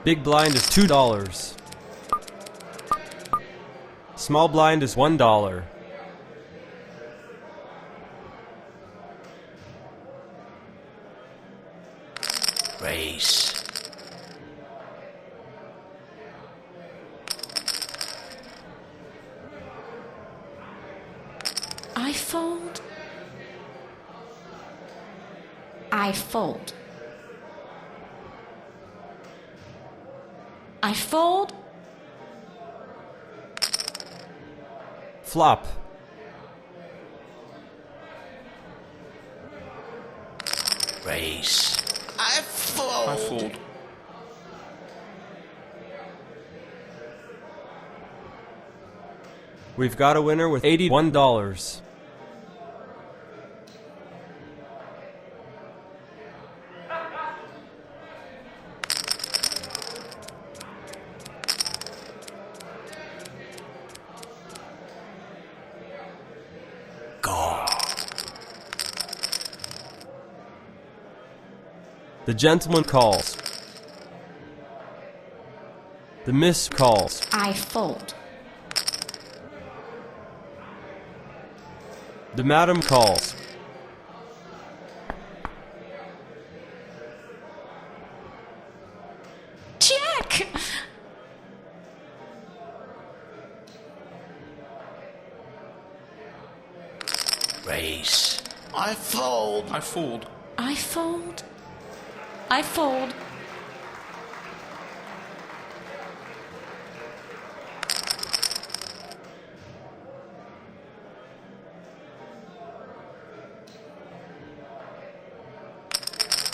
Big blind is $2. Small blind is $1. Raise. I fold. I fold. I fold. Flop. Raise. I fold. I fold. We've got a winner with $81. Go. The gentleman calls. The miss calls. I fold. The madam calls. Check! Raise. I fold. I fold. I fold. I fold.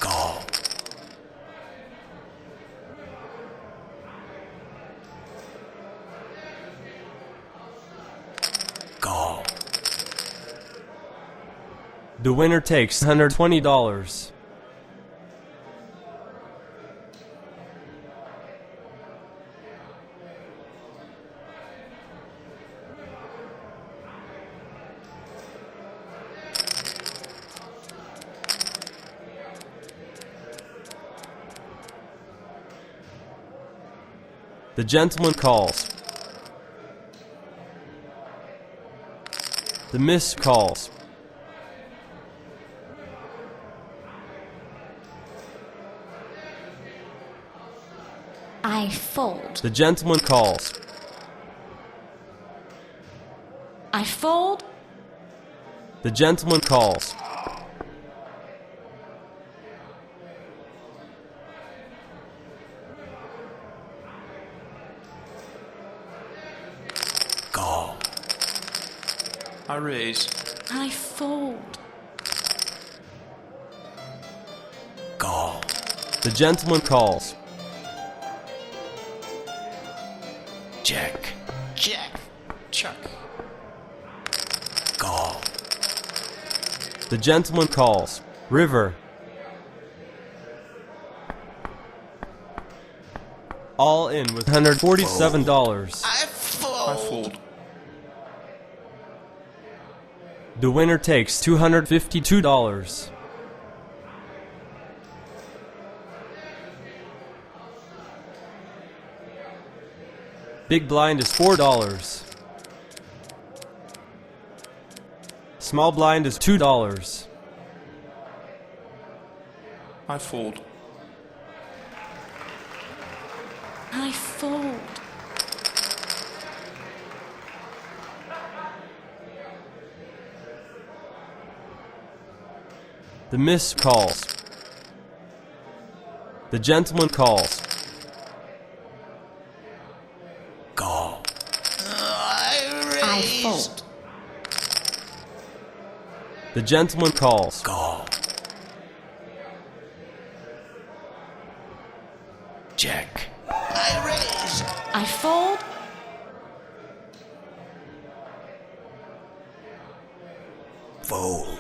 Go. Go. The winner takes $120. The gentleman calls. The miss calls. I fold. The gentleman calls. I fold. The gentleman calls. Go. I raise. I fold. Go. The gentleman calls. Check. Check. Chuck. Go. The gentleman calls. River. All in with $147. I fold. I fold. The winner takes $252. Big blind is $4. Small blind is $2. I fold. I fold. The miss calls. The gentleman calls. Go. I I raise. fold. The gentleman calls. Go. Check. I raise. I fold. Fold.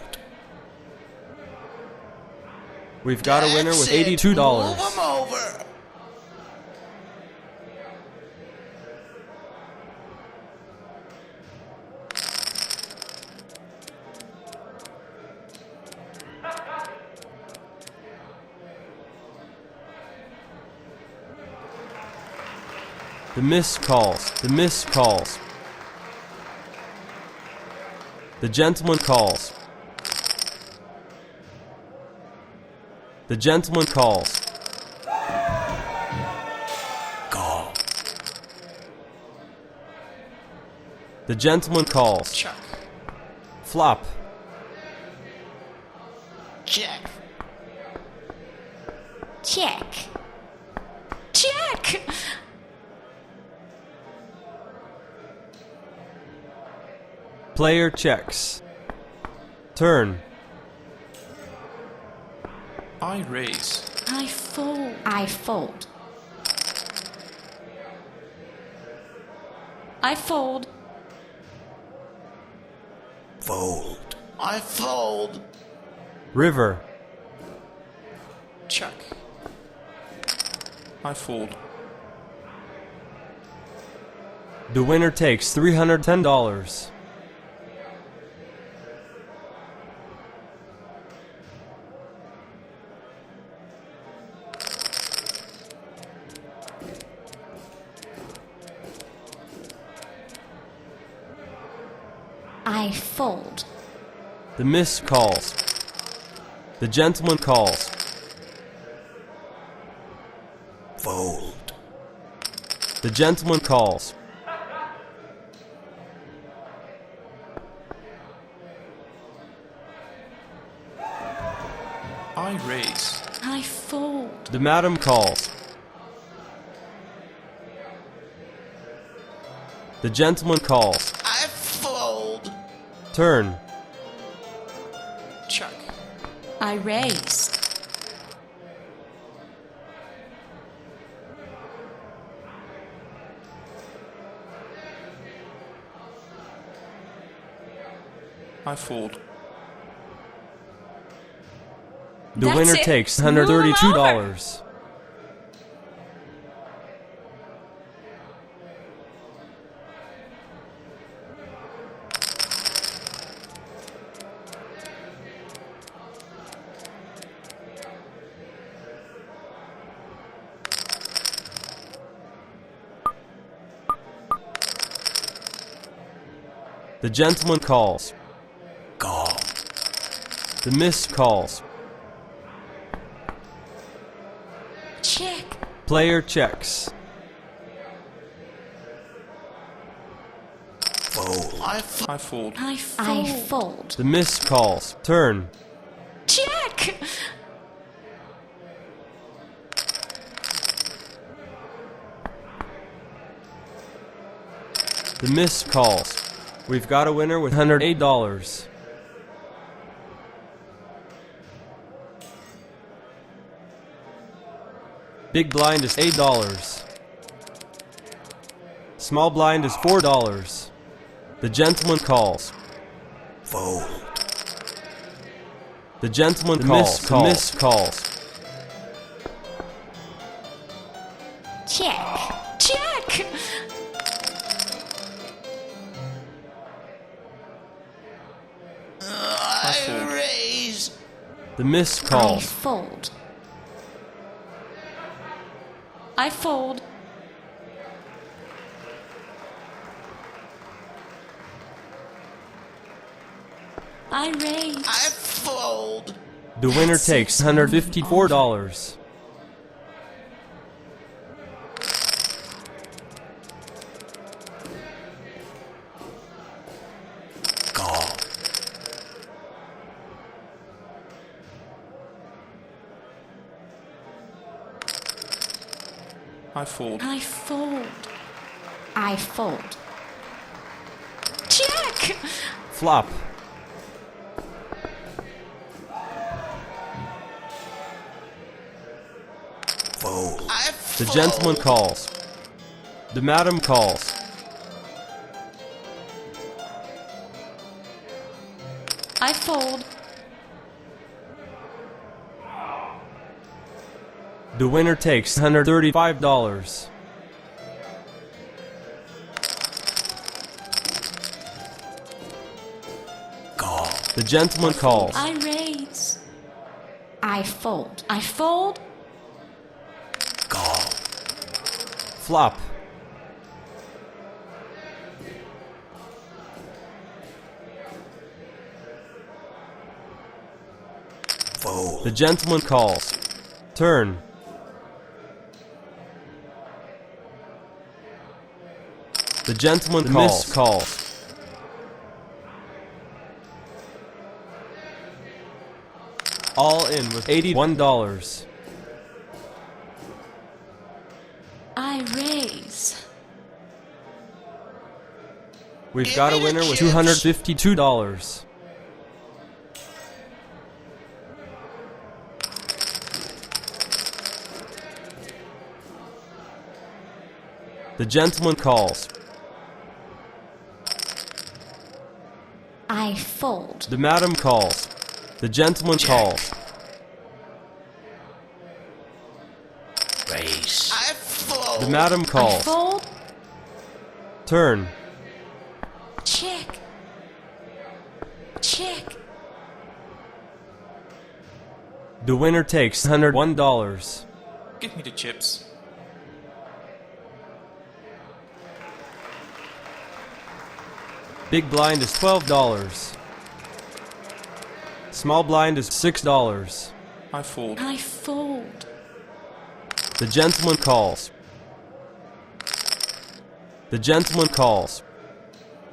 We've got a winner with That's it. $82. Move 'em over. The miss calls. The miss calls. The gentleman calls. The gentleman calls. Call. The gentleman calls. Chuck. Flop. Check. Check. Check. Player checks. Turn. I raise. I fold. I fold. I fold. Fold. I fold. River. Check. I fold. The winner takes $310. I fold. The miss calls. The gentleman calls. Fold. The gentleman calls. I raise. I fold. The madam calls. The gentleman calls. I fold. Turn. Check. I raise. I fold. The That's winner it. takes Move 'em $132. The gentleman calls. Call. The miss calls. Check. Player checks. Fold. I fold. I fold. I fold. The miss calls. Turn. Check. The miss calls. We've got a winner with $108. Big blind is $8. Small blind is $4. The gentleman calls. Fold. The gentleman calls. The miss calls. Check. Check. I raise. The miss I calls. fold. I fold. I raise. I fold. The winner takes $154. Call. I fold. I fold. I fold. Check. Flop. Fold. I The fold. gentleman calls. The madam calls. I fold. The winner takes $135. Call. The gentleman calls. I raise. I fold. I fold. Call. Flop. The gentleman calls. Turn. The gentleman calls. Miss calls. All in with $81. I raise. We've got a winner with $252. The gentleman calls. I fold. The madam calls. The gentleman calls. Raise. I fold. The madam I calls. fold. Turn. Check. Check. The winner takes $101. Give me the chips. Big blind is $12. Small blind is $6. I fold. I fold. The gentleman calls. The gentleman calls.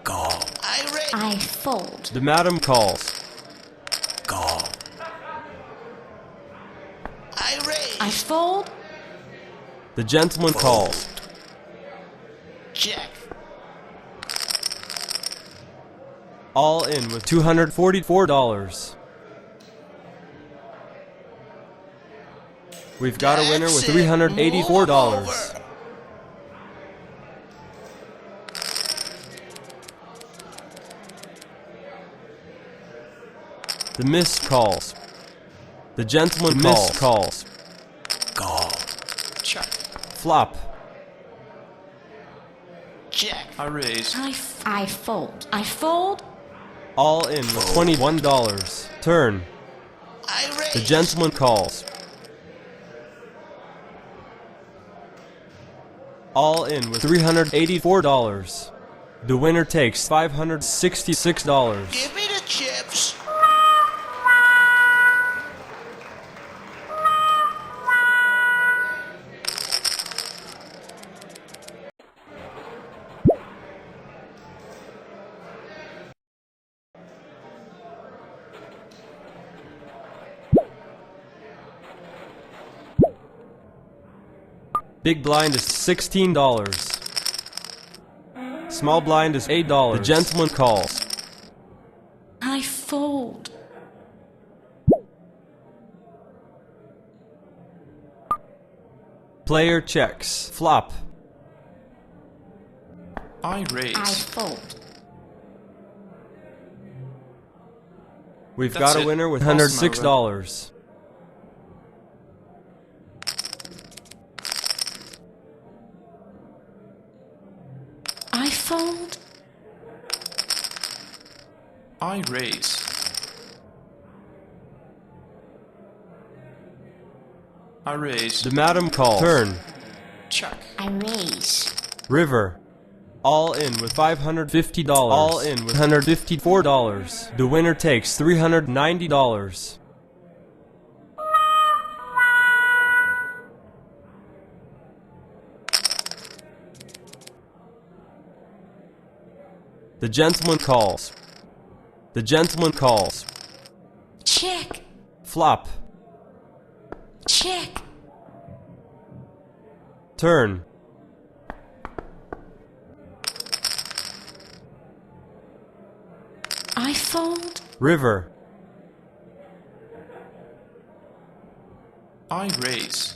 Call. I raise. I fold. The madam calls. Call. I raise. I fold. The gentleman calls. Check. All in with $244. We've got a winner with $384. The miss calls. The gentleman calls. Call. Check. Flop. Check. I raise. I fold. I fold. All in with $21. Turn. I raise. The gentleman calls. All in with $384. The winner takes $566. Give me the chips. Big blind is $16. Small blind is $8. The gentleman calls. I fold. Player checks. Flop. I raise. I fold. We've That's got a it. winner with Awesome, $106. I fold. I raise. I raise. The madam calls. Turn. Check. I raise. River. All in with $550. All in with $154. The winner takes $390. The gentleman calls. The gentleman calls. Check. Flop. Check. Turn. I fold. River. I raise.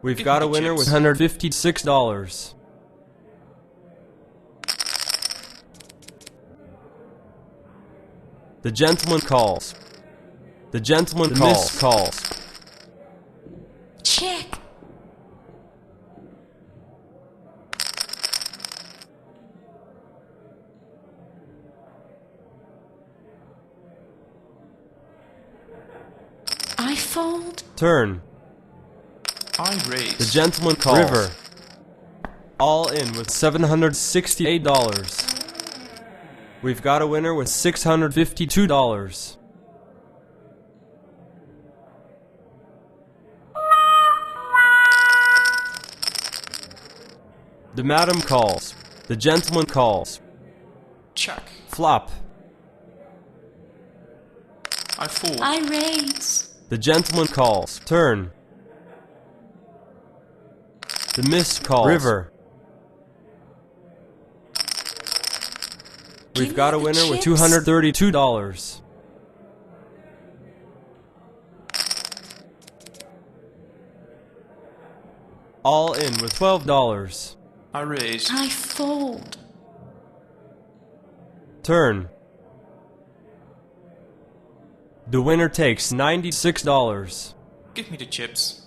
We've Give got me a the winner with chips. $156. The gentleman calls. The gentleman calls. Check. I fold. Turn. I raise. The gentleman calls. River. All in with $768. We've got a winner with $652. The madam calls. The gentleman calls. Check. Flop. I fold. I raise. The gentleman calls. Turn. The miss calls. River. We've Give got a me the winner with chips. $232. All in with $12. I raise. I fold. Turn. The winner takes $96. Give me the chips.